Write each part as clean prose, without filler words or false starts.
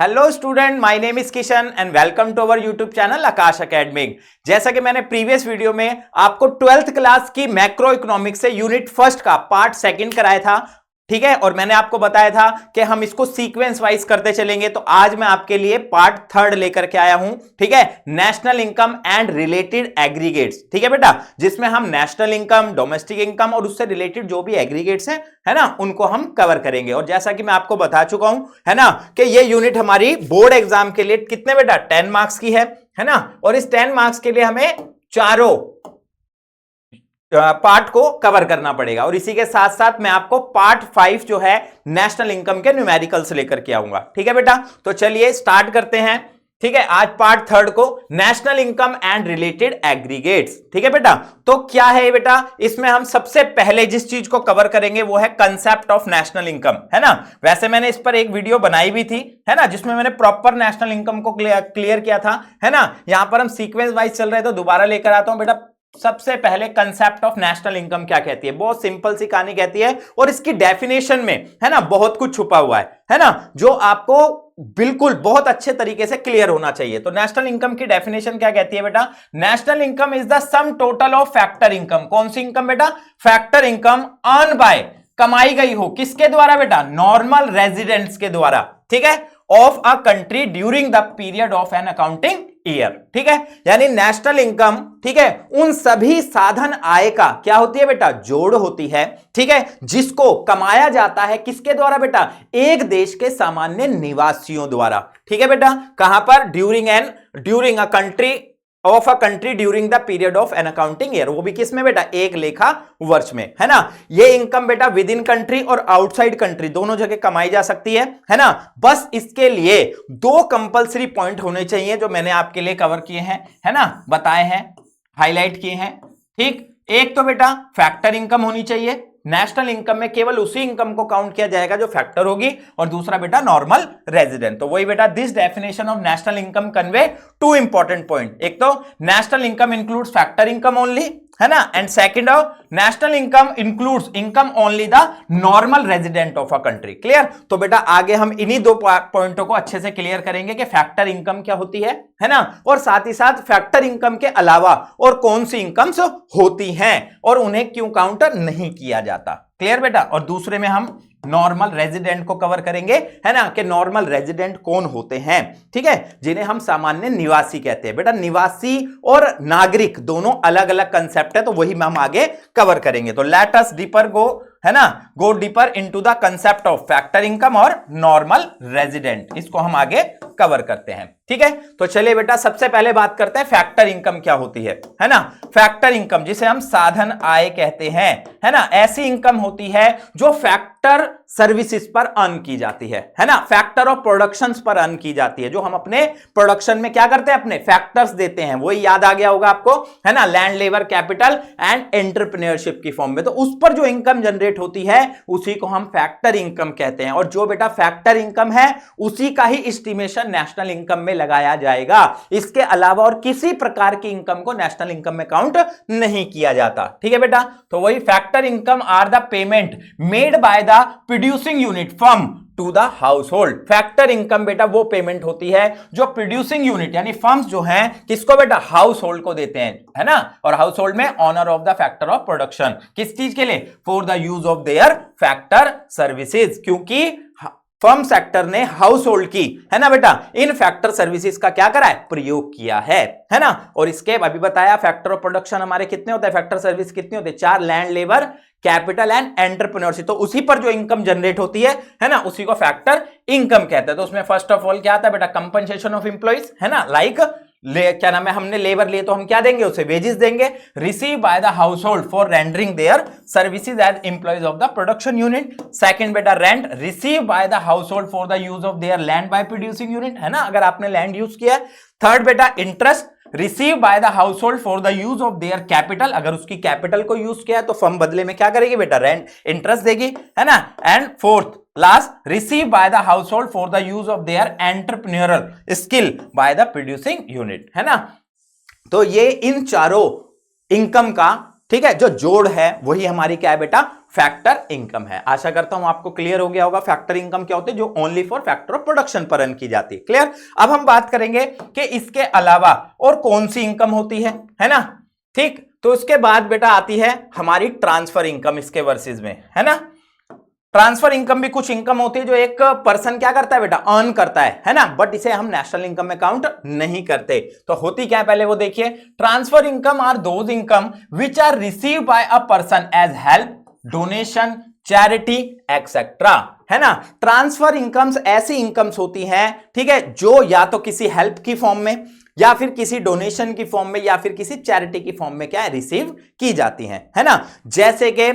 Hello student, my name is Kishan and welcome to our YouTube channel Aakash academic. जैसा कि मैंने previous video में आपको 12th क्लास की मैक्रो इकोनॉमिक्स से यूनिट फर्स्ट का पार्ट सेकंड कराया था, ठीक है, और मैंने आपको बताया था कि हम इसको सीक्वेंस वाइज करते चलेंगे। तो आज मैं आपके लिए पार्ट थर्ड लेकर के आया हूं, ठीक है, national income and related aggregates, ठीक है बेटा, जिसमें हम नेशनल इनकम, डोमेस्टिक इनकम और उससे रिलेटेड जो भी एग्रीगेट्स हैं, है ना, उनको हम कवर करेंगे। और जैसा कि मैं आपको बता चुका हूं, है ना, कि ये यूनिट हमारी बोर्ड एग्जाम के लिए कितने बेटा 10 मार्क्स की है ना, और इस 10 मार्क्स के लिए हमें चारों पार्ट को कवर करना पड़ेगा। और इसी के साथ साथ मैं आपको पार्ट 5 जो है नेशनल इनकम के न्यूमेरिकल्स लेकर के आऊंगा, ठीक है बेटा। तो चलिए स्टार्ट करते हैं, ठीक है, आज पार्ट थर्ड को, national income and related aggregates, ठीक है बेटा। तो क्या है बेटा, इसमें हम सबसे पहले जिस चीज को कवर करेंगे वो है कंसेप्ट ऑफ नेशनल इनकम, है ना। वैसे मैंने इस पर एक वीडियो बनाई भी थी, है ना, जिसमें मैंने प्रॉपर नेशनल इनकम को क्लियर किया था, है ना। यहां पर हम सीक्वेंस वाइज चल रहे हैं तो दोबारा लेकर आता हूं बेटा। सबसे पहले कंसेप्ट ऑफ नेशनल इनकम क्या कहती है, बहुत सिंपल सी कहानी कहती है, और इसकी डेफिनेशन में, है ना, बहुत कुछ छुपा हुआ है ना, जो आपको बिल्कुल बहुत अच्छे तरीके से क्लियर होना चाहिए। तो नेशनल इनकम की डेफिनेशन क्या कहती है बेटा, national income is the sum total of factor income. कौन सी इनकम बेटा, फैक्टर इनकम अर्न बाय, कमाई गई हो किसके द्वारा बेटा, नॉर्मल रेजिडेंट्स के द्वारा, ठीक है, of a country during the period of N accounting year, ठीक है। यानी नेशनल इनकम, ठीक है, उन सभी साधन आय का क्या होती है बेटा, जोड़ होती है, ठीक है, जिसको कमाया जाता है किसके द्वारा बेटा, एक देश के सामान्य निवासियों द्वारा, ठीक है बेटा। कहां पर, during a country of a country during the period of N accounting year, वो भी किस में बेटा, एक लेखा वर्ष में, है ना। ये इनकम बेटा विद इन कंट्री और आउटसाइड कंट्री दोनों जगह कमाई जा सकती है ना। बस इसके लिए दो कंपलसरी पॉइंट होने चाहिए जो मैंने आपके लिए कवर किए हैं, है ना, बताए हैं, हाईलाइट किए हैं, ठीक। एक तो बेटा फैक्टर इनकम होनी चाहिए, नेशनल इनकम में केवल उसी इनकम को काउंट किया जाएगा जो फैक्टर होगी, और दूसरा बेटा नॉर्मल रेजिडेंट। तो वही बेटा, this definition of national income convey two important point. एक तो national income includes factor income only, है ना, and second national income includes income only the normal resident of a country. Clear. तो बेटा आगे हम इन्हीं दो पॉइंटों को अच्छे से क्लियर करेंगे कि फैक्टर इनकम क्या होती है ना, और साथ ही साथ फैक्टर इनकम के अलावा और कौन सी इनकम्स होती हैं और उन्हें क्यों काउंट नहीं किया जाता। क्लियर बेटा। और दूसरे में हम नॉर्मल रेजिडेंट को कवर करेंगे, है ना, कि नॉर्मल रेजिडेंट कौन होते हैं, ठीक है, जिन्हें हम सामान्य निवासी कहते हैं। बेटा निवासी और नागरिक दोनों अलग अलग कंसेप्ट है, तो वही हम आगे कवर करेंगे। तो लेट अस डीपर गो, है ना, go deeper into the concept of factor income और नॉर्मल रेजिडेंट, इसको हम आगे कवर करते हैं, ठीक है। तो चलिए बेटा सबसे पहले बात करते हैं फैक्टर इनकम क्या होती है ना। फैक्टर इनकम जिसे हम साधन आय कहते हैं, है ना, ऐसी इनकम होती है जो फैक्टर सर्विसेज पर अर्न की जाती है ना, फैक्टर ऑफ प्रोडक्शंस पर अर्न की जाती है, जो हम अपने प्रोडक्शन में क्या करते हैं, अपने फैक्टर्स देते हैं। वही याद आ गया होगा आपको, है ना, land, labour, capital and entrepreneurship की फॉर्म में। तो उस पर जो इनकम जनरेट होती है उसी को हम फैक्टर इनकम कहते हैं, और जो बेटा फैक्टर इनकम है उसी का ही एस्टिमेशन नेशनल इनकम में लगाया जाएगा। इसके अलावा और किसी प्रकार की इनकम को नेशनल इनकम में काउंट नहीं किया जाता, ठीक है बेटा। तो वही factor income are the payment made by the producing unit firm to the household. Factor income बेटा वो पेमेंट होती है जो प्रोड्यूसिंग यूनिट यानी फर्म्स जो हैं किसको बेटा, हाउस होल्ड को देते हैं, है ना। और हाउस होल्ड में owner of the factor of production, किस चीज के लिए, for the use of their factor services, क्योंकि फर्म सेक्टर ने हाउस होल्ड की, है ना बेटा, इन फैक्टर सर्विसेज का क्या करा है, प्रयोग किया है ना। और इसके अभी बताया फैक्टर ऑफ प्रोडक्शन हमारे कितने होते हैं, फैक्टर सर्विस कितने होते हैं, 4, land, labour, capital and entrepreneurship. तो उसी पर जो इनकम जनरेट होती है ना, उसी को फैक्टर इनकम कहते हैं। तो उसमें फर्स्ट ऑफ ऑल क्या आता है बेटा, कंपनसेशन ऑफ एम्प्लॉइज, है ना, लाइक क्या नाम है, हमने लेबर लिए तो हम क्या देंगे, उसे वेजेस देंगे। Receive by the household for rendering their services as employees of the production unit. Second बेटा rent, receive by the household for the use of their land by producing unit, है ना, अगर आपने land use किया है। Third बेटा interest, receive by the household for the use of their capital, अगर उसकी कैपिटल को यूज किया है तो फर्म बदले में क्या करेगी बेटा, रेंट, इंटरेस्ट देगी, है ना। And fourth last, receive by the household for the use of there entrepreneurial skill bye the producing unit, है ना। तो ये इन चारों इनकम का, ठीक है, जो जोड़ है वही हमारी क्या है बेटा, फैक्टर इनकम है। आशा करता हूं आपको क्लियर हो गया होगा फैक्टर इनकम क्या होती है, जो only for factor of production पर रन की जाती है। क्लियर। अब हम बात करेंगे कि इसके अलावा और कौन सी इनकम होती है ना। ठीक, तो उसके बाद बेटा आती है हमारी ट्रांसफर इनकम इसके वर्सेस में, है ना। ट्रांसफर इनकम भी कुछ इनकम होती है जो एक पर्सन क्या करता है बेटा, अर्न करता है ना, बट इसे हम नेशनल इनकम में काउंट नहीं करते। तो होती क्या है पहले वो देखिए। Transfer income are those income which are receive by a person as help, donation, charity etcetera, है ना। ट्रांसफर इनकम्स ऐसी इनकम्स होती हैं, ठीक है, जो या तो किसी हेल्प की फॉर्म में या फिर किसी डोनेशन की फॉर्म में या फिर किसी चैरिटी की फॉर्म में क्या है, रिसीव की जाती हैं, है ना। जैसे कि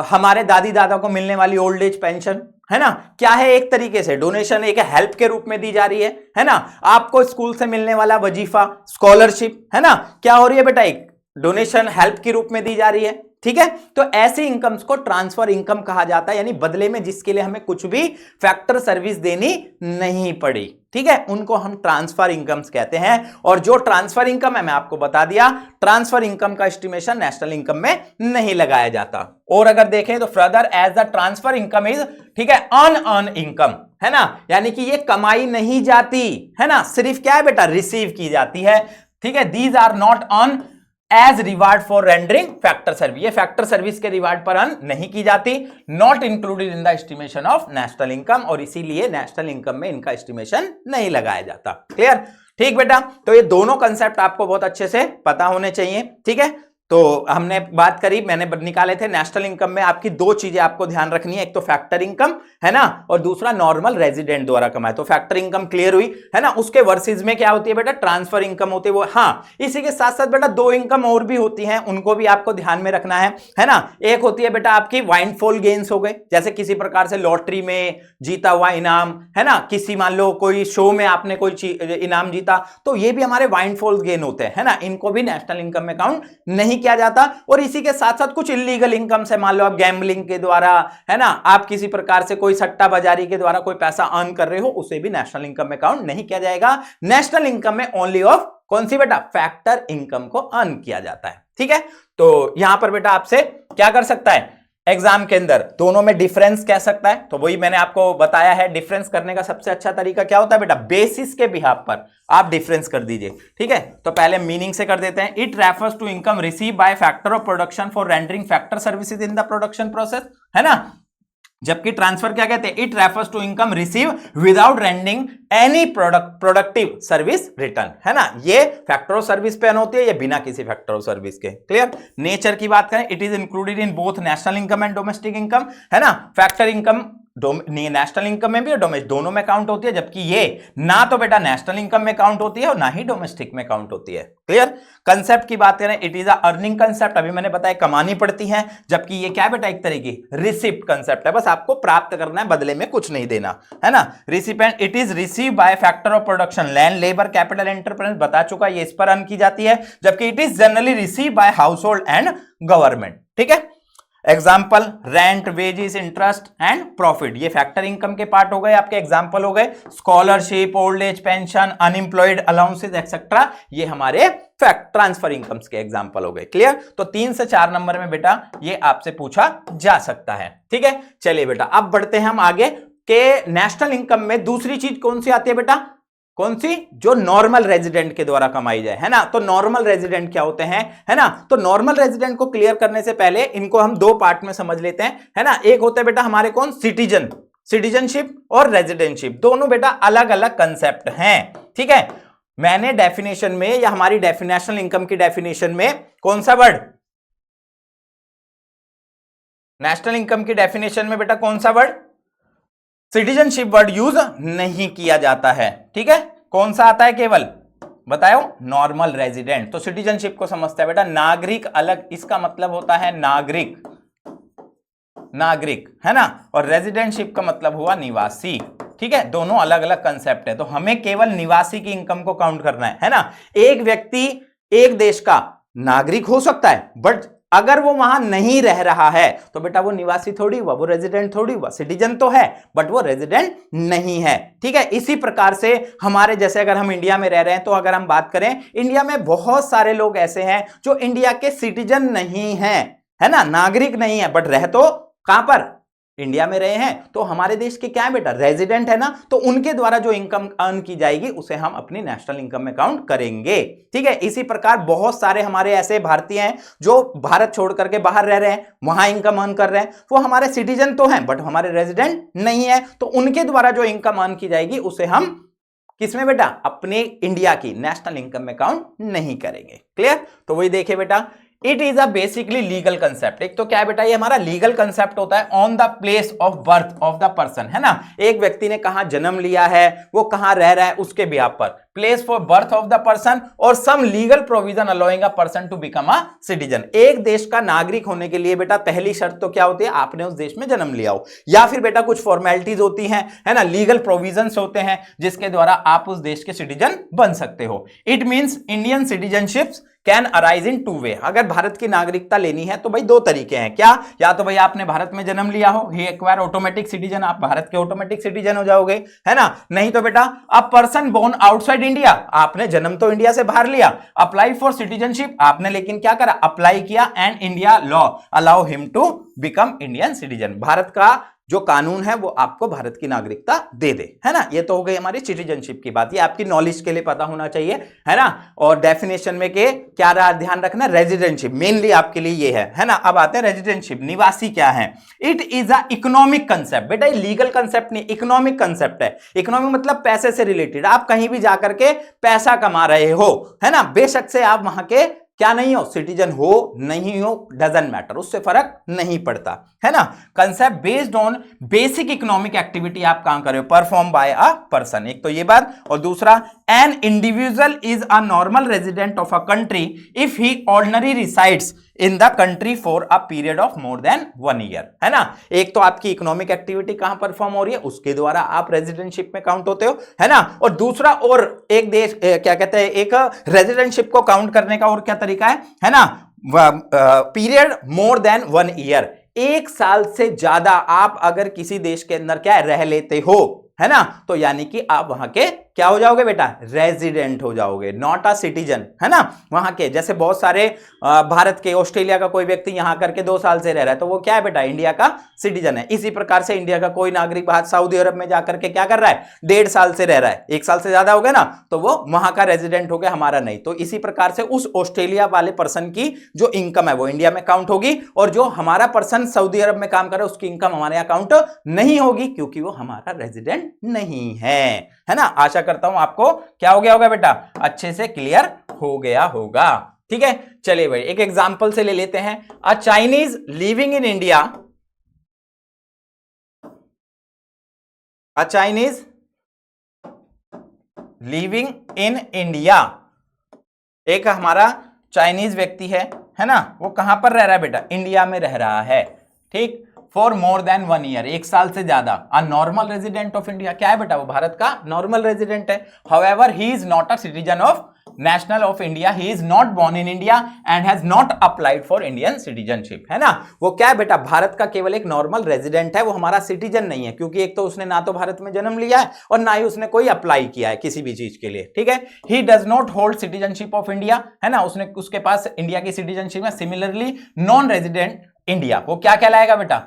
हमारे दादी दादा को मिलने वाली ओल्ड एज पेंशन, है ना, क्या है, एक तरीके से डोनेशन, एक हेल्प के रूप में दी जा रही है ना। आपको स्कूल से मिलने वाला वजीफा, स्कॉलरशिप, है ना, क्या हो रही है बेटा, एक डोनेशन, हेल्प के रूप में दी जा रही है। ठीक है, तो ऐसी इनकम्स को ट्रांसफर इनकम कहा जाता है, यानी बदले में जिसके लिए हमें कुछ भी फैक्टर सर्विस देनी नहीं पड़ी, ठीक है, उनको हम ट्रांसफर इनकम्स कहते हैं। और जो ट्रांसफर इनकम है, मैं आपको बता दिया, ट्रांसफर इनकम का एस्टिमेशन नेशनल इनकम में नहीं लगाया जाता। और अगर देखें तो further as the transfer income is, ठीक है, अनअर्न इनकम, है ना, यानी कि ये कमाई नहीं जाती, है ना, सिर्फ क्या है बेटा, रिसीव की जाती है। ठीक है, these are not earn as reward for rendering factor service, ये फैक्टर सर्विस के रिवार्ड पर अर्न नहीं की जाती, not included in the estimation of national income, और इसीलिए नेशनल इनकम में इनका एस्टिमेशन नहीं लगाया जाता। क्लियर। ठीक बेटा, तो ये दोनों कंसेप्ट आपको बहुत अच्छे से पता होने चाहिए। ठीक है, तो हमने बात करी, मैंने निकाले थे नेशनल इनकम में आपकी दो चीजें आपको ध्यान रखनी है, एक तो फैक्टर इनकम, है ना, और दूसरा नॉर्मल रेजिडेंट द्वारा कमाए। तो फैक्टर इनकम क्लियर हुई, है ना। उसके वर्सेस में क्या होती है बेटा, ट्रांसफर इनकम होती है वो। हाँ, इसी के साथ साथ बेटा दो इनकम और भी होती हैं, उनको भी आपको ध्यान में रखना है ना। एक होती है बेटा आपकी वाइंडफॉल गेन्स हो गए, जैसे किसी प्रकार से लॉटरी में जीता हुआ इनाम, है ना, किसी मान लो कोई शो में आपने कोई इनाम जीता, तो ये भी हमारे वाइंडफॉल गेन होते हैं, है ना, इनको भी नेशनल इनकम में काउंट नहीं किया जाता। और इसी के साथ साथ कुछ इलीगल इनकम से, मान लो आप गैम्बलिंग के द्वारा, है ना, आप किसी प्रकार से कोई सट्टा बाजारी के द्वारा कोई पैसा अर्न कर रहे हो, उसे भी नेशनल इनकम में काउंट नहीं किया जाएगा। नेशनल इनकम में ओनली ऑफ कौन सी बेटा, फैक्टर इनकम को अर्न किया जाता है। ठीक है, तो यहां पर बेटा आपसे क्या कर सकता है, एग्जाम के अंदर दोनों में डिफरेंस कह सकता है। तो वही मैंने आपको बताया है, डिफरेंस करने का सबसे अच्छा तरीका क्या होता है बेटा, बेसिस के बिहाफ पर आप डिफरेंस कर दीजिए। ठीक है, तो पहले मीनिंग से कर देते हैं। It refers to income receive by factor of production for rendering factor services in the production process, है ना। जबकि ट्रांसफर क्या कहते हैं, it refers to income receive without rending any productive service return, है ना। ये फैक्टर ऑफ सर्विस पे होती है, ये बिना किसी फैक्टर ऑफ सर्विस के। क्लियर। नेचर की बात करें, it is included in both national income and domestic income, है ना। फैक्टर इनकम नेशनल इनकम में भी और डोमेस्टिक दोनों में काउंट होती है, जबकि ये ना तो बेटा नेशनल इनकम में काउंट होती है और ना ही डोमेस्टिक में काउंट होती है। क्लियर। कंसेप्ट की बात करें, it is a earning concept, अभी मैंने बताया कमानी पड़ती है, जबकि ये क्या है बेटा, एक तरह की रिसिप्ट कंसेप्ट है, बस आपको प्राप्त करना है, बदले में कुछ नहीं देना, है ना। Recipient, it is receive by factor of production, land, labour, capital, entrepreneur, बता चुका, ये इस पर अर्न की जाती है, जबकि it is generally receive by house hold and government. ठीक है, example, rent, wages, interest and profit, ये फैक्टर इनकम के पार्ट हो गए, आपके एग्जाम्पल हो गए। Scholarship, old age pension, unemployed allowances etcetera, ये हमारे ट्रांसफर इनकम्स के एग्जाम्पल हो गए। क्लियर। तो 3 से 4 नंबर में बेटा ये आपसे पूछा जा सकता है। ठीक है, चलिए बेटा अब बढ़ते हैं हम आगे के नेशनल इनकम में दूसरी चीज कौन सी आती है बेटा, कौन सी, जो नॉर्मल रेजिडेंट के द्वारा कमाई जाए, है ना। तो नॉर्मल रेजिडेंट क्या होते हैं, है ना। तो नॉर्मल रेजिडेंट को क्लियर करने से पहले इनको हम दो पार्ट में समझ लेते हैं, है ना। एक होते हैं बेटा हमारे कौन, सिटीजन, सिटीजनशिप और रेजिडेंटशिप, दोनों बेटा अलग अलग कंसेप्ट हैं। ठीक है, मैंने डेफिनेशन में या हमारी नेशनल इनकम की डेफिनेशन में कौन सा वर्ड, नेशनल इनकम की डेफिनेशन में बेटा कौन सा वर्ड, सिटीजनशिप वर्ड यूज नहीं किया जाता है। ठीक है, कौन सा आता है केवल, बताओ, नॉर्मल रेजिडेंट। तो सिटीजनशिप को समझते हैं बेटा, नागरिक अलग, इसका मतलब होता है नागरिक, नागरिक, है ना, और रेजिडेंटशिप का मतलब हुआ निवासी। ठीक है, दोनों अलग अलग कंसेप्ट है, तो हमें केवल निवासी की इनकम को काउंट करना है ना। एक व्यक्ति एक देश का नागरिक हो सकता है, बट अगर वो वहां नहीं रह रहा है तो बेटा वो निवासी थोड़ी हुआ, वो रेजिडेंट थोड़ी हुआ, सिटीजन तो है बट वो रेजिडेंट नहीं है। ठीक है, इसी प्रकार से हमारे जैसे अगर हम इंडिया में रह रहे हैं, तो अगर हम बात करें, इंडिया में बहुत सारे लोग ऐसे हैं जो इंडिया के सिटीजन नहीं हैं, है ना, नागरिक नहीं है, बट रह तो कहां पर, इंडिया में रहे हैं, तो हमारे देश के क्या है बेटा, रेजिडेंट है ना, तो उनके द्वारा जो इनकम अर्न की जाएगी उसे हम अपनी नेशनल इनकम में काउंट करेंगे। ठीक है, इसी प्रकार बहुत सारे हमारे ऐसे भारतीय हैं जो भारत छोड़ करके बाहर रह रहे हैं, वहां इनकम अर्न कर रहे हैं, वो हमारे सिटीजन तो हैं बट हमारे रेजिडेंट नहीं है, तो उनके द्वारा जो इनकम अर्न की जाएगी उसे हम किसमें बेटा, अपने इंडिया की नेशनल इनकम में काउंट नहीं करेंगे। क्लियर, तो वही देखिए बेटा, it is a basically legal concept. एक तो क्या है बेटा, ये हमारा लीगल कंसेप्ट होता है on the place of birth of the person, है ना, एक व्यक्ति ने कहां जन्म लिया है, वो कहां रह रहा है, उसके बिहाफ पर place for birth of the person और some legal provision allowing a person to become a citizen. एक देश का नागरिक होने के लिए बेटा पहली शर्त तो क्या होती है, आपने उस देश में जन्म लिया हो, या फिर बेटा कुछ फॉर्मेलिटीज होती हैं, है ना, लीगल प्रोविजंस होते हैं जिसके द्वारा आप उस देश के सिटीजन बन सकते हो। It means Indian citizenships can arise in two way. अगर भारत की नागरिकता लेनी है तो भाई दो तरीके हैं, क्या, या तो भाई आपने भारत में जन्म लिया हो, ही एक्वायर ऑटोमेटिक सिटीजन, आप भारत के ऑटोमेटिक सिटीजन हो जाओगे, है ना, नहीं तो बेटा a person born outside India, आपने जन्म तो इंडिया से बाहर लिया, अप्लाई फॉर सिटीजनशिप, आपने लेकिन क्या करा, अप्लाई किया, and India law allow him to become Indian citizen, Bharat का जो कानून है वो आपको भारत की नागरिकता दे दे, है ना। ये तो हो गई हमारी सिटीजनशिप की बात, ये आपकी नॉलेज के लिए पता होना चाहिए, है ना। और डेफिनेशन में के क्या रहा, ध्यान रखना, रेजिडेंटशिप मेनली आपके लिए ये है ना। अब आते हैं रेजिडेंटशिप, निवासी क्या है। It is a economic concept, बेटा ये लीगल कंसेप्ट नहीं, इकोनॉमिक कंसेप्ट है। इकोनॉमिक मतलब पैसे से रिलेटेड, आप कहीं भी जाकर के पैसा कमा रहे हो, है ना, बेशक से आप वहां के क्या नहीं हो, सिटीजन हो नहीं हो, डजंट मैटर, उससे फर्क नहीं पड़ता, है ना। Concept based on basic economic activity आप काम कर रहे हो, परफॉर्म बाय अ पर्सन, एक तो ये बात, और दूसरा an individual is a normal resident of a country if he ordinary resides in the country for a period of more than 1 year, है ना। एक तो आपकी इकोनॉमिक एक्टिविटी कहां परफॉर्म हो रही है, उसके द्वारा आप रेजिडेंटशिप में काउंट होते हो, है ना। और दूसरा, और एक देश क्या कहते हैं, एक रेजिडेंटशिप को काउंट करने का और क्या तरीका है ना, पीरियड मोर देन 1 ईयर, 1 साल से ज्यादा आप अगर किसी देश के अंदर क्या रह लेते हो, है ना, तो यानी कि आप वहां के क्या हो जाओगे बेटा, रेजिडेंट हो जाओगे, नॉट अ सिटीजन, है ना। वहां के जैसे बहुत सारे भारत के, ऑस्ट्रेलिया का कोई व्यक्ति यहां करके 2 साल से रह रहा है तो वो क्या है बेटा, इंडिया का सिटीजन है। इसी प्रकार से इंडिया का कोई नागरिक बाहर सऊदी अरब में जाकर के क्या कर रहा है, 1.5 साल से रह रहा है, 1 साल से ज्यादा हो गया ना, तो वो वहां का रेजिडेंट हो गया, हमारा नहीं। तो इसी प्रकार से उस ऑस्ट्रेलिया वाले पर्सन की जो इनकम है वो इंडिया में काउंट होगी, और जो हमारा पर्सन सऊदी अरब में काम कर रहा है उसकी इनकम हमारे यहां काउंट नहीं होगी, क्योंकि वो हमारा रेजिडेंट नहीं है ना। आशा करता हूं आपको क्या हो गया होगा बेटा, अच्छे से क्लियर हो गया होगा। ठीक है, चलिए भाई एक एग्जांपल से ले लेते हैं। A Chinese living in India, a Chinese living in India, एक हमारा चाइनीज व्यक्ति है ना, वो कहां पर रह रहा है बेटा, इंडिया में रह रहा है, ठीक, फॉर मोर देन 1 ईयर, 1 साल से ज्यादा। A normal resident of India, क्या है बेटा, वो भारत का नॉर्मल रेजिडेंट है। However he is not a citizen of national of India, he is not born in India and has not applied for Indian citizenship, है ना। वो क्या है बेटा, भारत का केवल एक नॉर्मल रेजिडेंट है, वो हमारा सिटीजन नहीं है, क्योंकि एक तो उसने ना तो भारत में जन्म लिया है और ना ही उसने कोई अप्लाई किया है किसी भी चीज के लिए, ठीक है। He does not hold citizenship of India, है ना, उसके पास इंडिया की सिटीजनशिप है। सिमिलरली नॉन रेजिडेंट इंडिया, वो क्या कहलाएगा बेटा,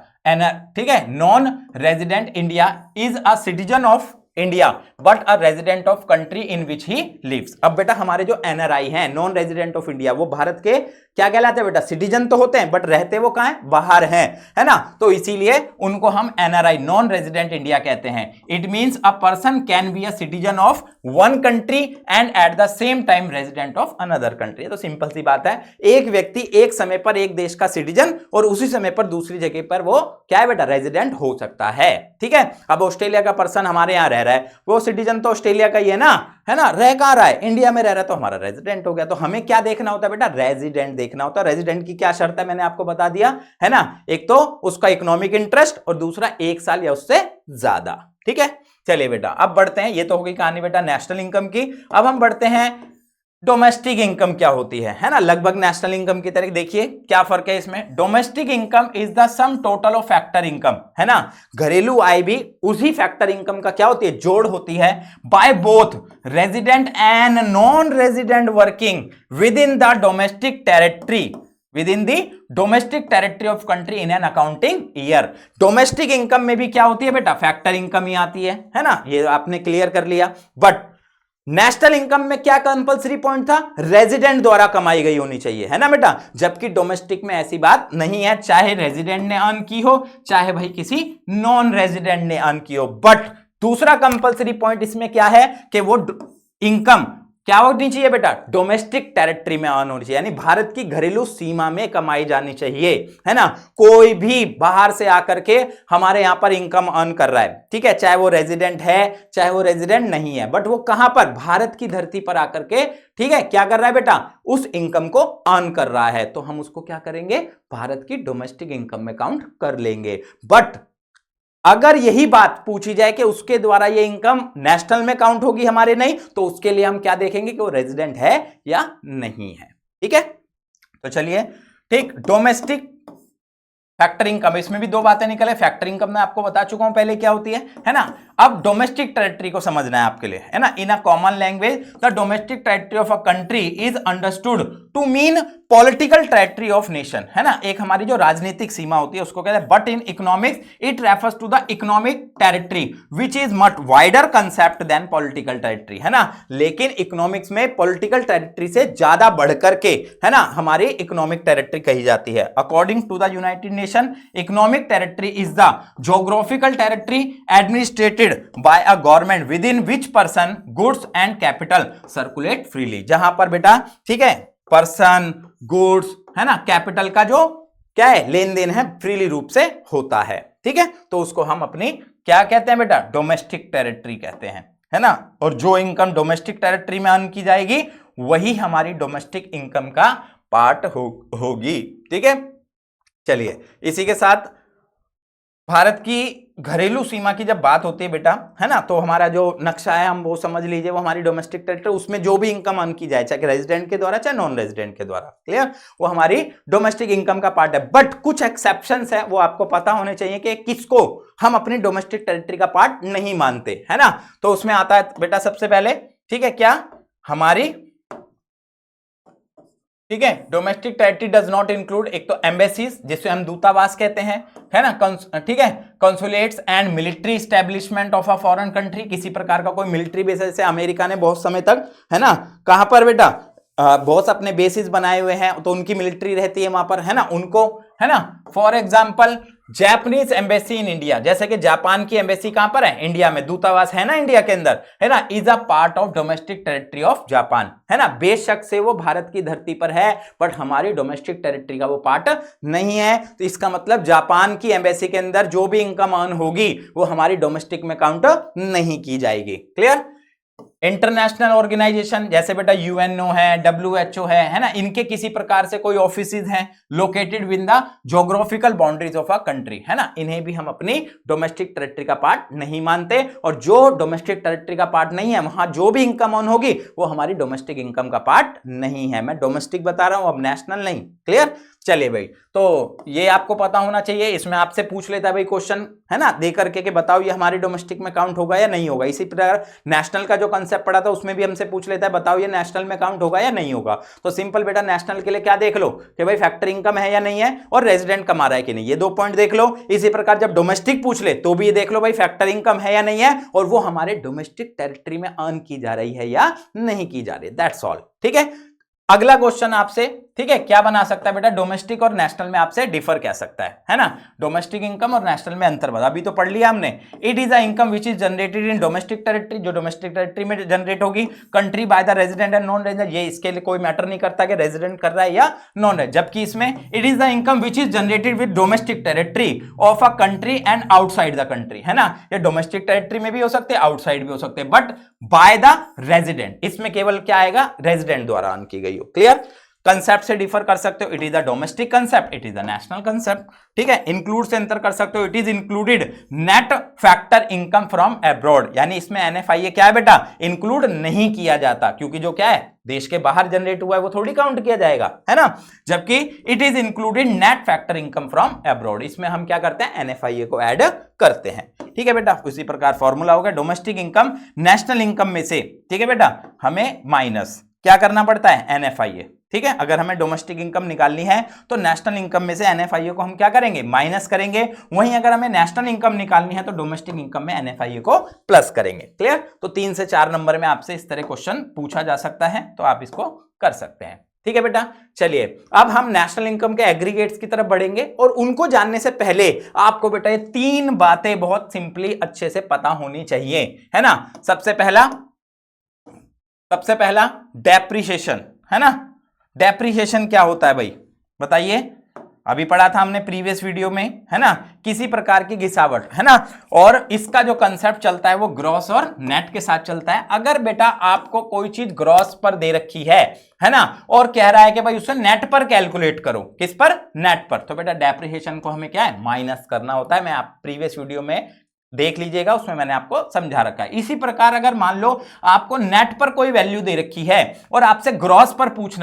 ठीक है, non resident India is a citizen of India but a resident of country in which he lives. अब बेटा हमारे जो एनआरआई हैं, नॉन रेजिडेंट ऑफ इंडिया, वो भारत के क्या कहलाते हैं बेटा, सिटीजन तो होते हैं बट रहते वो कहां हैं, बाहर हैं, है ना। तो इसीलिए उनको हम एनआरआई, नॉन रेजिडेंट इंडिया कहते हैं। It means a person can be a citizen of one country and at the same time resident of another country. तो सिंपल सी बात है, एक व्यक्ति एक समय पर एक देश का सिटीजन और उसी समय पर दूसरी जगह पर वो क्या है बेटा, रेजिडेंट हो सकता है, ठीक है। अब ऑस्ट्रेलिया का पर्सन हमारे यहां रह रहा है, वो सिटीजन तो ऑस्ट्रेलिया का ही है ना, है ना, रह कहां रहा है, इंडिया में रह रहा है, तो हमारा रेजिडेंट हो गया। तो हमें क्या देखना होता है बेटा, रेजिडेंट देखना होता है। रेजिडेंट की क्या शर्त है मैंने आपको बता दिया, है ना, एक तो उसका इकोनॉमिक इंटरेस्ट और दूसरा 1 साल या उससे ज्यादा, ठीक है। चलिए बेटा अब बढ़ते हैं, ये तो हो गई कहानी बेटा नेशनल इनकम की। अब हम बढ़ते हैं डोमेस्टिक इनकम क्या होती है ना, लगभग नेशनल इनकम की तरह। देखिए क्या फर्क है इसमें। Domestic income is the sum total of factor income, है ना, घरेलू आय भी उसी फैक्टर इनकम का क्या होती है, जोड़ होती है, by both resident and non resident working with in the domestic territory with in the domestic territory of country in an accounting year. Domestic income में भी क्या होती है बेटा, फैक्टर इनकम ही आती है ना, ये आपने क्लियर कर लिया। बट नेशनल इनकम में क्या कंपलसरी पॉइंट था, रेजिडेंट द्वारा कमाई गई होनी चाहिए, है ना बेटा, जबकि डोमेस्टिक में ऐसी बात नहीं है, चाहे रेजिडेंट ने अर्न की हो, चाहे भाई किसी नॉन रेजिडेंट ने अर्न की हो। बट दूसरा कंपलसरी पॉइंट इसमें क्या है कि वो इनकम क्या होनी चाहिए बेटा, डोमेस्टिक टेरिटरी में अर्न होनी चाहिए, यानी भारत की घरेलू सीमा में कमाई जानी चाहिए, है ना। कोई भी बाहर से आकर के हमारे यहां पर इनकम अर्न कर रहा है, ठीक है, चाहे वो रेजिडेंट है चाहे वो रेजिडेंट नहीं है, बट वो कहां पर, भारत की धरती पर आकर के, ठीक है, क्या कर रहा है बेटा, उस इनकम को अर्न कर रहा है, तो हम उसको क्या करेंगे, भारत की डोमेस्टिक इनकम में काउंट कर लेंगे। बट अगर यही बात पूछी जाए कि उसके द्वारा ये इनकम नेशनल में काउंट होगी हमारे, नहीं, तो उसके लिए हम क्या देखेंगे कि वो रेजिडेंट है या नहीं है, ठीक है। तो चलिए, ठीक, डोमेस्टिक फैक्टर इनकम, इसमें भी दो बातें निकले। फैक्टर इनकम मैं आपको बता चुका हूं पहले क्या होती है ना। अब डोमेस्टिक टेरिटरी को समझना है आपके लिए, है ना। In a common language the domestic territory of a country is understood to mean political territory of nation, है ना, एक हमारी जो राजनीतिक सीमा होती है उसको कहते हैं। But in economics it refers to the economic territory which is much wider concept than political territory, है ना। लेकिन इकोनॉमिक्स में पॉलिटिकल टेरिटरी से ज्यादा बढ़कर के, है ना, हमारी इकोनॉमिक टेरिटरी कही जाती है। According to the United Nation, economic territory is the geographical territory administered by a government within which person goods and capital circulate freely. जहां पर बेटा, ठीक है, पर्सन, गुड्स, है ना, कैपिटल का जो क्या है, लेन देन है, फ्रीली रूप से होता है, ठीक है, तो उसको हम अपनी क्या कहते हैं बेटा, डोमेस्टिक टेरिटरी कहते हैं, है ना। और जो इनकम डोमेस्टिक टेरिटरी में अर्न की जाएगी वही हमारी डोमेस्टिक इनकम का पार्ट होगी, ठीक है। चलिए, इसी के साथ भारत की घरेलू सीमा की जब बात होती है बेटा, है ना, तो हमारा जो नक्शा है हम वो समझ लीजिए, वो हमारी डोमेस्टिक टेरिटरी, उसमें जो भी इनकम अर्न की जाए, चाहे रेजिडेंट के द्वारा चाहे नॉन रेजिडेंट के द्वारा, क्लियर, वो हमारी डोमेस्टिक इनकम का पार्ट है। बट कुछ एक्सेप्शंस है, वो आपको पता होने चाहिए कि किसको हम अपनी डोमेस्टिक टेरिटरी का पार्ट नहीं मानते, है ना। तो उसमें आता है बेटा सबसे पहले, ठीक है, क्या, हमारी, ठीक है, domestic territory does not include, एक तो एम्बेसीज जिसे हम दूतावास कहते हैं, है ना, ठीक है, consulates and military establishment of a foreign country, किसी प्रकार का कोई मिलिट्री बेस, जैसे अमेरिका ने बहुत समय तक, है ना, कहां पर बेटा, बहुत अपने बेसिस बनाए हुए हैं, तो उनकी मिलिट्री रहती है वहां पर, है ना, उनको, है ना। For example Japanese embassy in India, जैसे कि जापान की एम्बेसी कहां पर है, इंडिया में, दूतावास है ना इंडिया के अंदर, है ना, is a part of domestic territory of Japan, है ना। बेशक से वो भारत की धरती पर है, बट हमारी डोमेस्टिक टेरिटरी का वो पार्ट नहीं है। तो इसका मतलब जापान की एम्बेसी के अंदर जो भी इनकम अर्न होगी वो हमारी डोमेस्टिक में काउंट नहीं की जाएगी, क्लियर। इंटरनेशनल ऑर्गेनाइजेशन जैसे बेटा यूएनओ है, डब्ल्यूएचओ है ना, इनके किसी प्रकार से कोई ऑफिसेज हैं located with the geographical boundaries of a country, है ना, इन्हें भी हम अपनी डोमेस्टिक टेरिटरी का पार्ट नहीं मानते। और जो डोमेस्टिक टेरिटरी का पार्ट नहीं है वहां जो भी इनकम ऑन होगी वो हमारी डोमेस्टिक इनकम का पार्ट नहीं है। मैं डोमेस्टिक बता रहा हूं, अब नेशनल नहीं, क्लियर। चलिए भाई, तो ये आपको पता होना चाहिए। इसमें आपसे पूछ लेता है भाई क्वेश्चन, है ना, दे करके कि बताओ ये हमारी डोमेस्टिक में काउंट होगा या नहीं होगा। इसी प्रकार नेशनल का जो कंसेप्ट पढ़ा था उसमें भी हमसे पूछ लेता है बताओ ये नेशनल में काउंट होगा या नहीं होगा। तो सिंपल बेटा, नेशनल के लिए क्या देख लो कि भाई फैक्टर इनकम है या नहीं है, और रेजिडेंट कमा रहा है कि नहीं, ये 2 पॉइंट देख लो। इसी प्रकार जब डोमेस्टिक पूछ ले तो भी ये देख लो भाई फैक्टर इनकम है या नहीं है, और वो हमारे डोमेस्टिक टेरिटरी में अर्न की जा रही है या नहीं की जा रही, दैट्स ऑल, ठीक है। अगला क्वेश्चन आपसे, ठीक है, क्या बना सकता है बेटा, डोमेस्टिक और नेशनल में आपसे डिफर कह सकता है ना। डोमेस्टिक इनकम और नेशनल में अंतर बता, अभी तो पढ़ लिया हमने। It is a income which is generated in domestic territory, जो डोमेस्टिक टेरिटरी में जनरेट होगी, country by the resident and non resident, ये इसके लिए कोई मैटर नहीं करता कि रेजिडेंट कर रहा है या नॉन रेजिडेंट। जबकि इसमें it is the income which is generated with domestic territory of a country and outside the country, है ना। ये डोमेस्टिक टेरिटरी में भी हो सकते हैं, आउटसाइड भी हो सकते हैं, बट बाय द रेजिडेंट, इसमें केवल क्या आएगा, रेजिडेंट द्वारा अर्न की गई हो, क्लियर। कंसेप्ट से डिफर कर सकते हो, it is the domestic concept, it is the national concept, ठीक है। इंक्लूड से अंतर कर सकते हो, it is included net factor income from abroad, यानी इसमें एनएफआईए क्या है बेटा, इंक्लूड नहीं किया जाता, क्योंकि जो क्या है देश के बाहर जनरेट हुआ है वो थोड़ी काउंट किया जाएगा, है ना। जबकि it is included net factor income from abroad, इसमें हम क्या करते हैं, एनएफआईए को ऐड करते हैं, ठीक है बेटा। उसी प्रकार फॉर्मूला होगा डोमेस्टिक इनकम नेशनल इनकम में से, ठीक है बेटा, हमें माइनस क्या करना पड़ता है, एनएफआईए। ठीक है, अगर हमें डोमेस्टिक इनकम निकालनी है तो नेशनल इनकम में से एनएफआईए को हम क्या करेंगे, माइनस करेंगे। वहीं अगर हमें नेशनल इनकम निकालनी है तो डोमेस्टिक इनकम में एनएफआईए को प्लस करेंगे। क्लियर? तो 3 से 4 नंबर में आपसे इस तरह क्वेश्चन पूछा जा सकता है, तो आप इसको कर सकते हैं। ठीक है बेटा, चलिए अब हम नेशनल इनकम के एग्रीगेट्स की तरफ बढ़ेंगे और उनको जानने से पहले आपको बेटा ये 3 बातें बहुत सिंपली अच्छे से पता होनी चाहिए, है ना। सबसे पहला डेप्रिसिएशन, है ना। डेप्रिसिएशन क्या होता है भाई, बताइए। अभी पढ़ा था हमने प्रीवियस वीडियो में, है ना, किसी प्रकार की गिसावट, है ना। और इसका जो कंसेप्ट चलता है वो ग्रॉस और नेट के साथ चलता है। अगर बेटा आपको कोई चीज ग्रॉस पर दे रखी है ना, और कह रहा है कि भाई उसे नेट पर कैलकुलेट करो, किस पर, नेट पर, तो बेटा डेप्रिसिएशन को हमें क्या है, माइनस करना होता है। मैं आप प्रीवियस वीडियो में देख लीजिएगा, उसमें मैंने आपको समझा रखा है। इसी प्रकार अगर मान लो आपको नेट पर कोई वैल्यू दे रखी है और आपसे ग्रॉस पर पूछ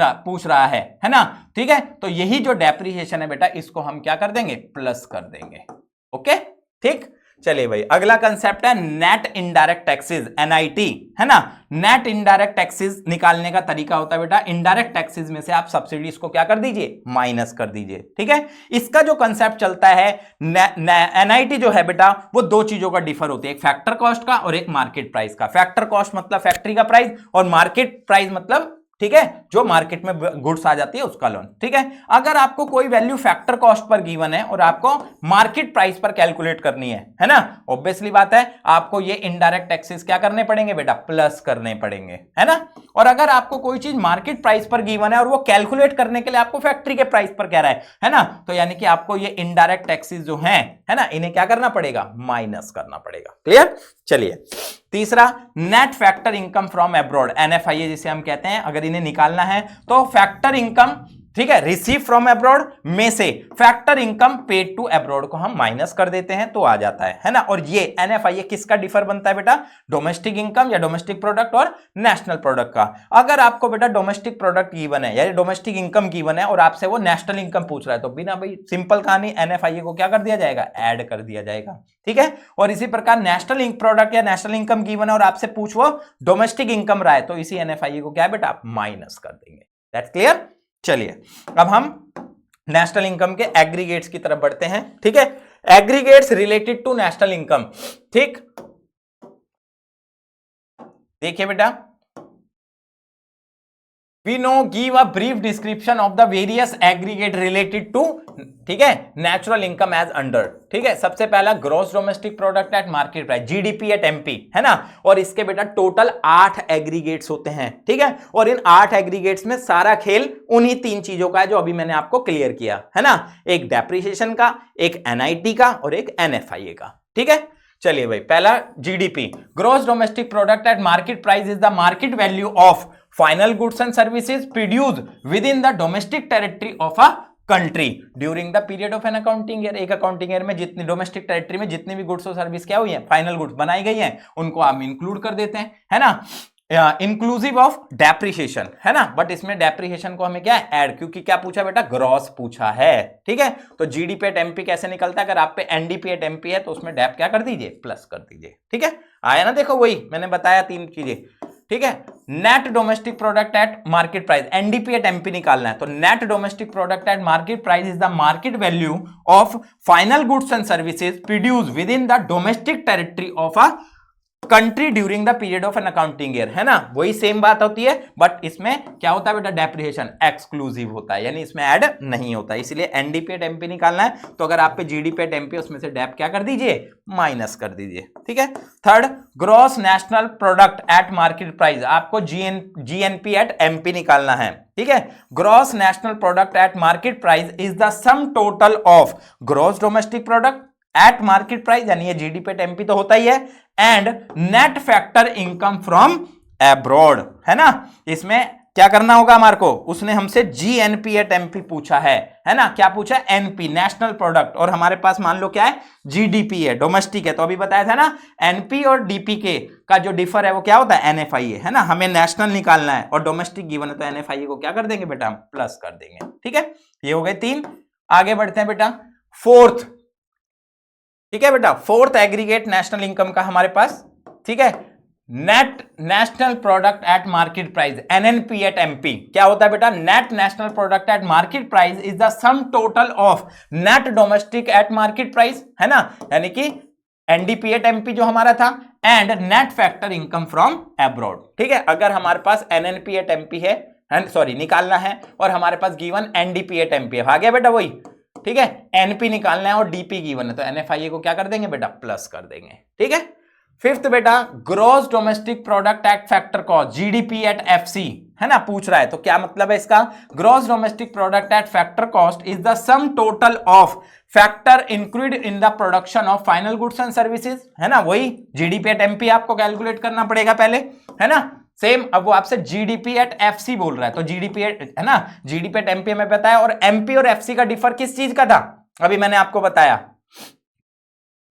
रहा है ना, ठीक है, तो यही जो डेप्रिसिएशन है बेटा, इसको हम क्या कर देंगे, प्लस कर देंगे। ओके, ठीक। चलिए भाई, अगला कंसेप्ट है नेट इनडायरेक्ट टैक्सेस, एनआईटी, है ना। नेट इनडायरेक्ट टैक्सेस निकालने का तरीका होता है बेटा, इनडायरेक्ट टैक्सेस में से आप सब्सिडीज को क्या कर दीजिए, माइनस कर दीजिए। ठीक है, इसका जो कंसेप्ट चलता है, एनआईटी जो है बेटा, वो 2 चीजों का डिफर होती है, एक फैक्टर कॉस्ट का और एक मार्केट प्राइस का। फैक्टर कॉस्ट मतलब फैक्ट्री का प्राइस, और मार्केट प्राइस मतलब, ठीक है, जो मार्केट में गुड्स आ जाती है उसका लोन। ठीक है, अगर आपको कोई value factor cost per given है और आपको मार्केट प्राइस पर कैलकुलेट करनी है ना, ऑब्वियसली बात है आपको ये इनडायरेक्ट टैक्सेस क्या करने पड़ेंगे बेटा, प्लस करने पड़ेंगे, है ना। और अगर आपको कोई चीज मार्केट प्राइस पर गिवन है और वो कैलकुलेट करने के लिए आपको फैक्ट्री के प्राइस पर कह रहा है ना, तो यानी कि आपको ये इनडायरेक्ट टैक्सेस जो है ना, इन्हें क्या करना पड़ेगा, माइनस करना पड़ेगा। क्लियर? चलिए, तीसरा net factor income from abroad, NFIA जिसे हम कहते हैं, अगर इन्हें निकालना है तो फैक्टर इनकम, ठीक है, रिसीव फ्रॉम अब्रॉड में से factor income paid to abroad को हम माइनस कर देते हैं तो आ जाता है ना। और ये एनएफआईए किसका डिफर बनता है बेटा, डोमेस्टिक इनकम या डोमेस्टिक प्रोडक्ट और नेशनल प्रोडक्ट का। अगर आपको बेटा डोमेस्टिक प्रोडक्ट गिवन है या डोमेस्टिक इनकम गिवन है और आपसे वो नेशनल इनकम पूछ रहा है, तो बिना भाई सिंपल कहानी, एनएफआईए को क्या कर दिया जाएगा, ऐड कर दिया जाएगा। ठीक है, और इसी प्रकार नेशनल प्रोडक्ट या नेशनल इनकम गिवन है और आपसे पूछ वो डोमेस्टिक इनकम रहा है, तो इसी एनएफआईए को क्या है बेटा, माइनस कर देंगे। That's clear? चलिए अब हम नेशनल इनकम के एग्रीगेट्स की तरफ बढ़ते हैं। ठीक है, aggregates related to national income. ठीक, देखिए बेटा, we know give a brief description of the various aggregate related to, ठीक है, नेचुरल इनकम एज अंडर। ठीक है, सबसे पहला gross domestic product at market price, GDP at MP, है ना। और इसके बेटा टोटल 8 एग्रीगेट्स होते हैं। ठीक है, और इन 8 एग्रीगेट्स में सारा खेल उन्हीं 3 चीजों का है जो अभी मैंने आपको क्लियर किया, है ना, एक डेप्रिसिएशन का, एक एनआईटी का और एक एनएफआईए का। ठीक है, चलिए भाई, पहला GDP, gross domestic product at market price is the market value of final goods and services produced within the domestic territory of a country during the period of N accounting year. एक accounting year में जितनी domestic territory में जितनी भी goods और service क्या हुई है, फाइनल गुड्स बनाई गई हैं, उनको आप इंक्लूड कर देते हैं, है ना, इंक्लूसिव ऑफ डेप्रिसिएशन, है ना। बट इसमें डेप्रिसिएशन को हमें क्या है, ऐड, क्योंकि क्या पूछा बेटा, ग्रॉस पूछा है। ठीक है, तो जीडीपी एट एमपी कैसे निकलता है, अगर आप पे एनडीपी एट एमपी है तो उसमें डेप क्या कर दीजिए, प्लस कर दीजिए। ठीक है, आया ना, देखो वही मैंने बताया 3 चीजें। ठीक है, net domestic product at market price, NDP at MP निकालना है, तो net domestic product at market price is the market value of final goods and services produced within the domestic territory of a country during the period of N accounting year, है ना। वही same बात होती है, but इसमें क्या होता है बेटा, डेप्रिसिएशन एक्सक्लूसिव होता है, यानी इसमें ऐड नहीं होता, इसलिए एनडीपी एट एमपी निकालना है, तो अगर आप पे जीडीपी एट एमपी उसमें से डेप क्या कर दीजिए, माइनस कर दीजिए। ठीक है, third, gross national product at market price, आपको जीएनपी एट एमपी निकालना है। ठीक है, gross national product at market price is the sum total of gross domestic product at market price, यानी ये जीडीपी एट एमपी तो होता ही है, and net factor income from abroad, है ना। इसमें क्या करना होगा हमारे को, उसने हमसे जीएनपी एट एमपी पूछा है ना, क्या पूछा है, एनपी नेशनल प्रोडक्ट, और हमारे पास मान लो क्या है, जीडीपी है, डोमेस्टिक है। तो अभी बताया था ना, एनपी और डीपी के का जो डिफर है वो क्या होता है, एनएफआईए, है ना। हमें नेशनल निकालना है और डोमेस्टिक गिवन है, तो एनएफआईए को क्या कर देंगे बेटा, हम प्लस कर देंगे। ठीक है, ये हो गए 3। आगे बढ़ते हैं बेटा, फोर्थ। ठीक है बेटा, फोर्थ एग्रीगेट नेशनल इनकम का हमारे पास, ठीक है, net national product at market price, NNP at MP. क्या होता है बेटा? Net national product at market price is the sum total of net domestic at market price, है ना, यानी कि एनडीपी एट एमपी जो हमारा था, and net factor income from abroad. ठीक है, अगर हमारे पास एनएनपी एट एमपी है, सॉरी निकालना है, और हमारे पास गिवन एनडीपी एट एमपी है, आ गया बेटा वही। ठीक है, एनपी निकालना है और डीपी गिवन है, तो एनएफआईए को क्या कर देंगे बेटा? प्लस कर देंगे। ठीक है, फिफ्थ बेटा, gross domestic product at factor cost, GDP at FC, है ना, पूछ रहा है, तो क्या मतलब है इसका? Gross domestic product at factor cost is the sum total of factor include in the production of final goods and services, है ना, वही जीडीपी एट एमपी आपको कैलकुलेट करना पड़ेगा पहले, है ना, सेम। अब वो आपसे जीडीपी एट एफसी बोल रहा है, तो जीडीपी एट, है ना, जीडीपी एट एमपी में बताया, और एमपी और एफसी का डिफर किस चीज का था? अभी मैंने आपको बताया।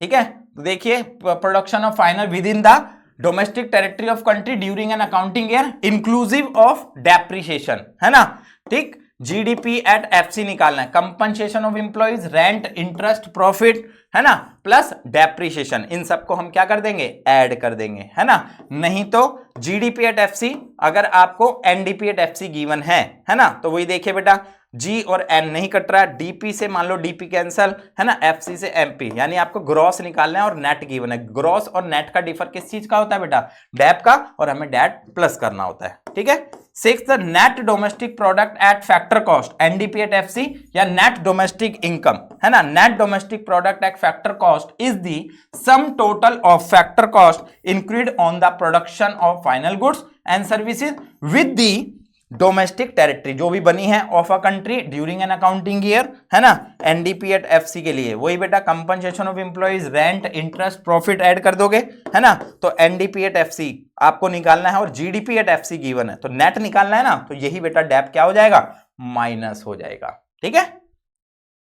ठीक है, तो देखिए, production of final with in the domestic territory of country during an accounting year inclusive of depreciation, है ना। ठीक, जीडीपी एट एफसी निकालना है, compensation of employees, rent, interest, profit, है ना, प्लस डेप्रिसिएशन, इन सबको हम क्या कर देंगे? ऐड कर देंगे, है ना। नहीं तो जीडीपी एट एफसी, अगर आपको एनडीपी एट एफसी गिवन है ना, तो वही देखिए बेटा, जी और एन नहीं कट रहा, डीपी से मान लो डीपी कैंसल, है ना, एफसी से एमपी, यानी आपको ग्रॉस निकालना है और नेट गिवन है। ग्रॉस और नेट का डिफर किस चीज का होता है बेटा? डेप का, और हमें डेट प्लस करना होता है। ठीक है, six, net domestic product at factor cost, NDP at FC या नेट डोमेस्टिक इनकम, है ना। Net domestic product at factor cost is the sum total of factor cost include on the production of final goods and services with the domestic territory जो भी बनी है of a country during an accounting year, है ना। NDP at FC के लिए वही बेटा, compensation of employees, rent, interest, profit add कर दोगे, है ना। तो एनडीपी एट एफसी आपको निकालना है और जीडीपी एट एफसी गिवन है, तो नेट निकालना है ना, तो यही बेटा डेप क्या हो जाएगा? माइनस हो जाएगा। ठीक है,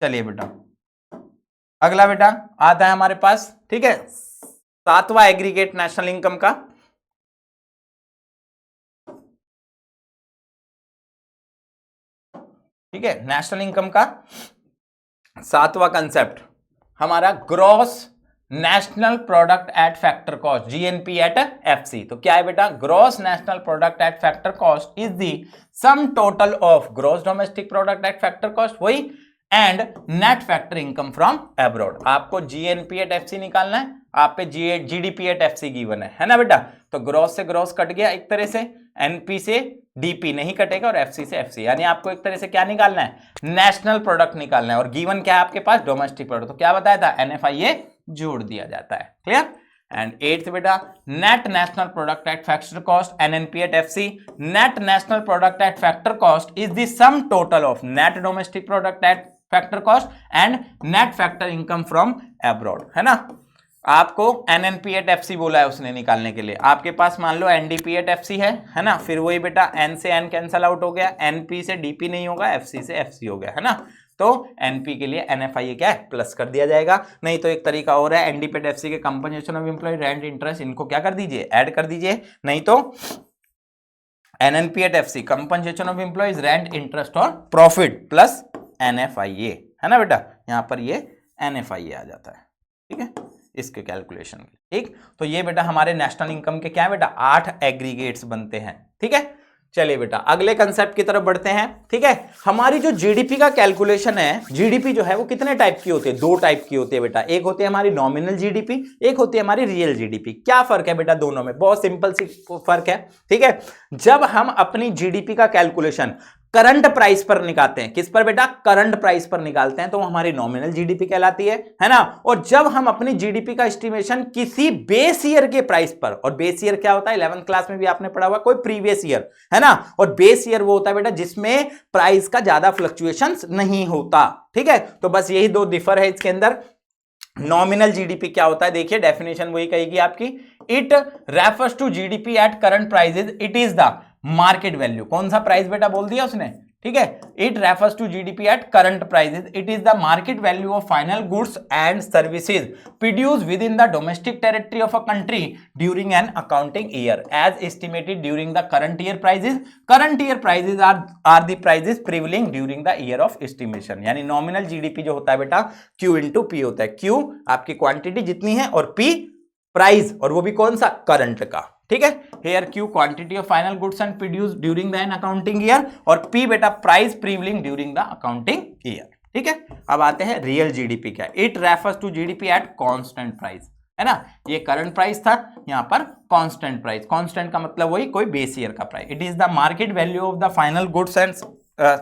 चलिए बेटा अगला बेटा आता है हमारे पास। ठीक है, सातवां एग्रीगेट नेशनल इनकम का। ठीक है, नेशनल इनकम का सातवां कंसेप्ट हमारा gross national product at factor cost, GNP at FC. तो क्या है बेटा? Gross national product at factor cost is the sum total of gross domestic product at factor cost, वही, and net factor income from abroad. आपको GNP at FC निकालना है, आप पे जीडीपी एट एफसी गिवन है ना बेटा। तो ग्रॉस से ग्रॉस कट गया एक तरह से, एनपी से डीपी नहीं कटेगा, और एफसी से एफसी, यानी आपको एक तरह से क्या निकालना है? नेशनल प्रोडक्ट निकालना है, और गिवन क्या है आपके पास? Domestic product. तो क्या बताया था? एनएफआईए जोड़ दिया जाता है। क्लियर? एंड एट्थ बेटा, net national product at factor cost, NNP at FC. Net national product at factor cost is the sum total of net domestic product at factor cost and net factor income from abroad, है ना। आपको NNP at FC बोला है उसने निकालने के लिए, आपके पास मान लो एनडीपी एट एफसी है ना, फिर वही बेटा एन से एन कैंसल आउट हो गया, एनपी से डीपी नहीं होगा, एफसी से एफसी हो गया, है ना। तो एनपी के लिए एनएफआईए क्या है? प्लस कर दिया जाएगा। नहीं तो एक तरीका और है, एनडीपी एट एफसी के compensation of employ, rent, interest, इनको क्या कर दीजिए? ऐड कर दीजिए। नहीं तो NNP at FC, compensation of employees, rent, interest और प्रॉफिट प्लस एनएफआईए, है ना बेटा। यहां पर ये एनएफआईए आ जाता है। ठीक है, इसके कैलकुलेशन के। ठीक, तो ये बेटा हमारे नेशनल इनकम के क्या है बेटा? 8 एग्रीगेट्स बनते हैं। ठीक है, चलिए बेटा अगले कंसेप्ट की तरफ बढ़ते हैं। ठीक है, हमारी जो जीडीपी का कैलकुलेशन है, जीडीपी जो है वो कितने टाइप की होती है? 2 टाइप की होती है बेटा। एक होती है हमारी नॉमिनल जीडीपी, एक होती है हमारी रियल जीडीपी। क्या फर्क है बेटा दोनों में? बहुत सिंपल सी फर्क है। ठीक है, जब हम अपनी जीडीपी का कैलकुलेशन करंट प्राइस पर निकालते हैं, किस पर बेटा? करंट प्राइस पर निकालते हैं, तो हमारी नॉमिनल जीडीपी कहलाती है ना। और जब हम अपनी जीडीपी का एस्टिमेशन किसी बेस ईयर के प्राइस पर, और बेस ईयर क्या होता है? 11th क्लास में भी आपने पढ़ा हुआ, कोई प्रीवियस ईयर, है ना। और बेस ईयर वो होता है बेटा जिसमें प्राइस का ज्यादा फ्लक्चुएशंस नहीं होता। ठीक है, तो बस यही 2 डिफर है इसके अंदर। नॉमिनल जीडीपी क्या होता है? देखिए डेफिनेशन वही कहेगी आपकी, it refers to GDP at current prices, it is the market value. कौन सा प्राइस बेटा बोल दिया उसने? ठीक है, it refers to GDP at current prices, it is the market value of final goods and services produced within the domestic territory of a country during an accounting year as estimated during the current year prices. Current year prices are the prices prevailing during the year of estimation. यानी nominal GDP जो होता है बेटा Q into P होता है। Q आपकी quantity जितनी है और P प्राइस, और वो भी कौन सा? करंट का। ठीक है। Here Q quantity of final goods and produce during the an accounting year, और पी बेटा price prevailing during the accounting year. ठीक है, अब आते हैं रियल जीडीपी क्या, it refers to GDP at constant price, है ना। ये करंट प्राइस था, यहां पर कांस्टेंट प्राइस, कांस्टेंट का मतलब वही कोई बेस ईयर का price. It is the market value of the final goods and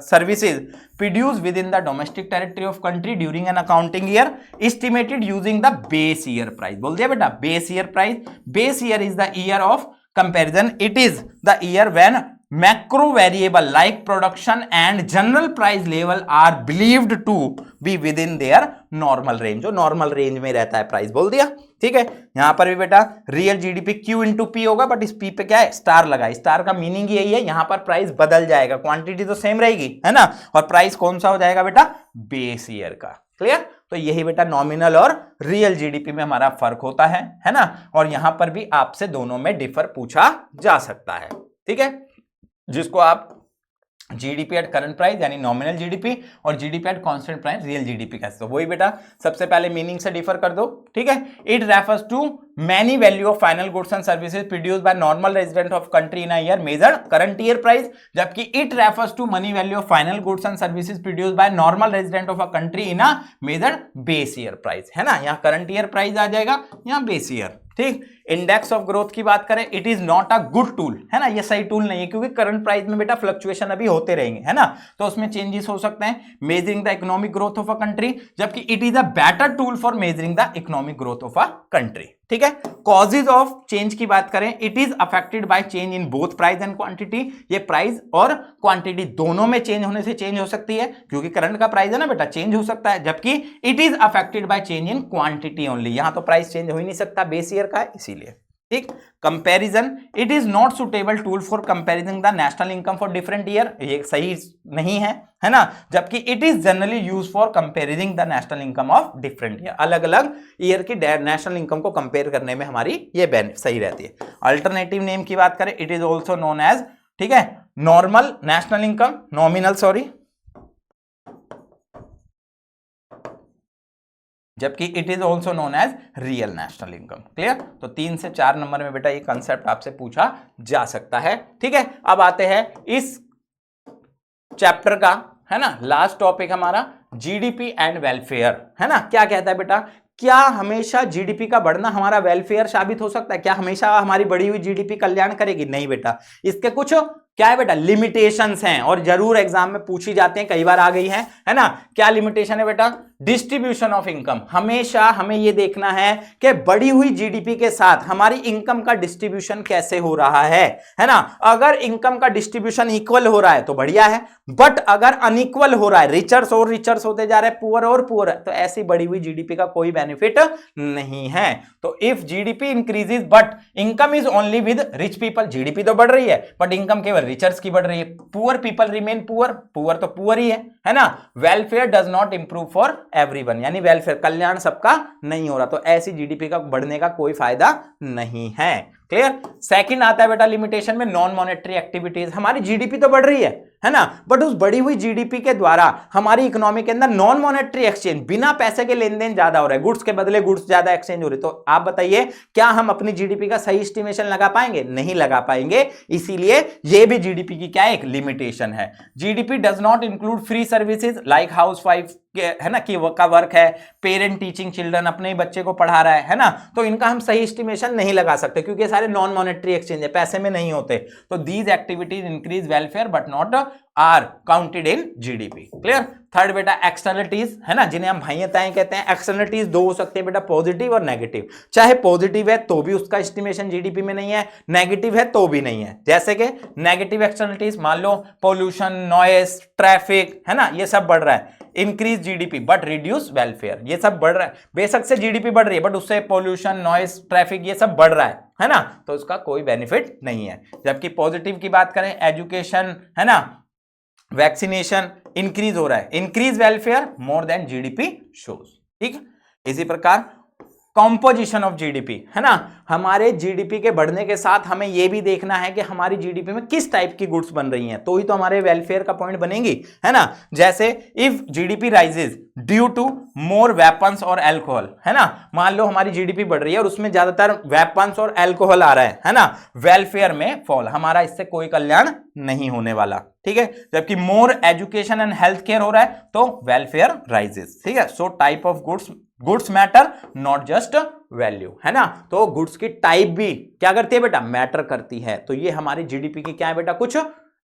services produced within the domestic territory of country during an accounting year estimated using the base year price। बोल दिया बेटा base year price। base year is the year of comparison, it is the year when macro variable like production and general price level are believed to be within their normal range, जो normal range में रहता है price, बोल दिया। ठीक है, यहां पर भी बेटा real GDP Q into P होगा, बट इस पी पे क्या है, स्टार लगा। स्टार का मीनिंग यही है, यहां पर प्राइस बदल जाएगा, क्वांटिटी तो सेम रहेगी, है ना, और प्राइस कौन सा हो जाएगा बेटा, बेस ईयर का। क्लियर, तो यही बेटा नॉमिनल और रियल जीडीपी में हमारा फर्क होता है ना, और यहां पर भी आपसे दोनों में डिफर पूछा जा सकता है। ठीक है, जिसको आप जीडीपी एट करंट प्राइस यानी नॉमिनल जीडीपी और GDP at constant price real GDP कहते हो। वही बेटा सबसे पहले मीनिंग से डिफर कर दो। ठीक है, it refers to many value of final goods and services produced by normal resident of country in a year measured current year price, जबकि it refers to money value of final goods and services produced by normal resident of a country in a measured base year price, है ना। यहां current year price आ जाएगा, यहां base year. ठीक, index of growth की बात करें, it is not a good tool, है ना, ये सही टूल नहीं है, क्योंकि करंट प्राइस में बेटा फ्लक्चुएशन अभी होते रहेंगे, है ना, तो उसमें चेंजेस हो सकते हैं measuring the economic growth of a country, जबकि it is a better tool for measuring the economic growth of a country. ठीक है, कॉजेज ऑफ चेंज की बात करें, it is affected by change in both price and quantity, ये price और quantity दोनों में चेंज होने से चेंज हो सकती है, क्योंकि करंट का प्राइस है ना बेटा, चेंज हो सकता है, जबकि it is affected by change in quantity only, यहां तो प्राइस चेंज हो ही नहीं सकता, बेस ईयर का है इसीलिए। ठीक, comparison, it is not suitable tool for comparison the national income for different year, ये सही नहीं है ना, जबकि it is generally use for comparing the national income of different year, अलग अलग ईयर की नेशनल इनकम को कंपेयर करने में हमारी ये सही रहती है। अल्टरनेटिव नेम की बात करें, it is also known as, ठीक है, normal national income, nominal sorry, जबकि it is also known as real national income. Clear, तो 3 से 4 नंबर में बेटा ये कंसेप्ट आपसे पूछा जा सकता है। ठीक है, अब आते हैं इस चैप्टर का, है ना, लास्ट टॉपिक हमारा जीडीपी एंड वेलफेयर, है ना। क्या कहता है बेटा, क्या हमेशा जीडीपी का बढ़ना हमारा वेलफेयर साबित हो सकता है, क्या हमेशा हमारी बढ़ी हुई जीडीपी कल्याण करेगी, नहीं बेटा, इसके कुछ क्या है बेटा, लिमिटेशंस हैं, और जरूर एग्जाम में पूछी जाते हैं, कई बार आ गई है ना। क्या लिमिटेशन है बेटा, डिस्ट्रीब्यूशन ऑफ इनकम, हमेशा हमें यह देखना है कि बढ़ी हुई जीडीपी के साथ हमारी इनकम का डिस्ट्रीब्यूशन कैसे हो रहा है ना। अगर इनकम का डिस्ट्रीब्यूशन इक्वल हो रहा है तो बढ़िया है, बट अगर अनइक्वल हो रहा है, रिचर्स और रिचर्स होते जा रहे हैं, पुअर और पुअर, तो ऐसी बढ़ी हुई जीडीपी का कोई बेनिफिट नहीं है। तो if GDP increases but income is only with rich people, GDP तो बढ़ रही है बट इनकम केवल रिचर्स की बढ़ रही है, poor people remain poor, poor तो पुअर ही है ना। Welfare does not improve for everyone, यानी वेलफेयर कल्याण सबका नहीं हो रहा, तो ऐसी जीडीपी का बढ़ने का कोई फायदा नहीं है। क्लियर, सेकंड आता है बेटा लिमिटेशन में नॉन मॉनेटरी एक्टिविटीज, हमारी जीडीपी तो बढ़ रही है ना, बट उस बढ़ी हुई जीडीपी के द्वारा हमारी इकोनॉमी के अंदर नॉन मॉनेटरी एक्सचेंज, बिना पैसे के लेन देन ज्यादा हो रहा है, गुड्स के बदले गुड्स ज्यादा एक्सचेंज हो रही है, तो आप बताइए क्या हम अपनी जीडीपी का सही एस्टिमेशन लगा पाएंगे, नहीं लगा पाएंगे, इसीलिए यह भी जीडीपी की क्या एक लिमिटेशन है। GDP does not include free services like house wife, है ना, कि का वर्क है, पेरेंट टीचिंग चिल्ड्रन, अपने ही बच्चे को पढ़ा रहा है ना, तो इनका हम सही एस्टिमेशन नहीं लगा सकते, क्योंकि सारे नॉन मॉनेटरी एक्सचेंज है, पैसे में नहीं होते, तो these activities increase welfare but not are counted in GDP. Clear, third बेटा एक्सटर्नलिटीज, है ना, जिन्हें हम भाइयताएं कहते हैं। एक्सटर्नलिटीज दो हो सकते हैं बेटा, पॉजिटिव और नेगेटिव, चाहे पॉजिटिव है तो भी उसका एस्टिमेशन जीडीपी में नहीं है, नेगेटिव है तो भी नहीं है। जैसे कि नेगेटिव एक्सटर्नलिटीज, मान लो पोल्यूशन, नॉइस, ट्रैफिक, है ना, ये सब बढ़ रहा है, increase GDP but reduce welfare, ये सब बढ़ रहा है, बेशक से जीडीपी बढ़ रही है बट उससे पोल्यूशन, नॉइस, ट्रैफिक ये सब बढ़ रहा है ना, तो उसका कोई बेनिफिट नहीं है। जबकि पॉजिटिव की बात करें, एजुकेशन, है ना, वैक्सीनेशन इंक्रीज हो रहा है, increase welfare more than GDP shows. ठीक, इसी प्रकार कॉम्पोजिशन ऑफ जीडीपी, है ना। हमारे जीडीपी के बढ़ने के साथ हमें यह भी देखना है कि हमारी जीडीपी में किस टाइप की गुड्स बन रही हैं, तो ही तो हमारे वेलफेयर का पॉइंट बनेगी, है ना। जैसे if GDP rises due to more weapons और एल्कोहल, है ना, मान लो हमारी जीडीपी बढ़ रही है और उसमें ज्यादातर वेपन्स और एल्कोहल आ रहा है ना, वेलफेयर में फॉल, हमारा इससे कोई कल्याण नहीं होने वाला, ठीक है। जबकि more education and health care हो रहा है तो वेलफेयर राइजेस, ठीक है। So type of goods matter not just value, है ना। तो गुड्स की टाइप भी क्या करती है बेटा, मैटर करती है। तो ये हमारी जीडीपी की क्या है बेटा, कुछ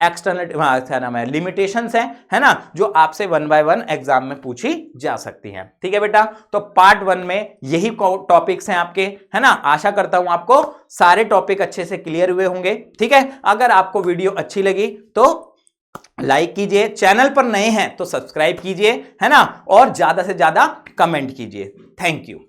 एक्सटर्नल लिमिटेशंस है ना, जो आपसे 1 by 1 एग्जाम में पूछी जा सकती हैं, ठीक है बेटा। तो पार्ट 1 में यही टॉपिक्स हैं आपके, है ना। आशा करता हूं आपको सारे टॉपिक अच्छे से क्लियर हुए होंगे, ठीक है। अगर आपको वीडियो अच्छी लगी तो लाइक कीजिए, चैनल पर नए हैं तो सब्सक्राइब कीजिए, है ना, और ज्यादा से ज्यादा कमेंट कीजिए। Thank you.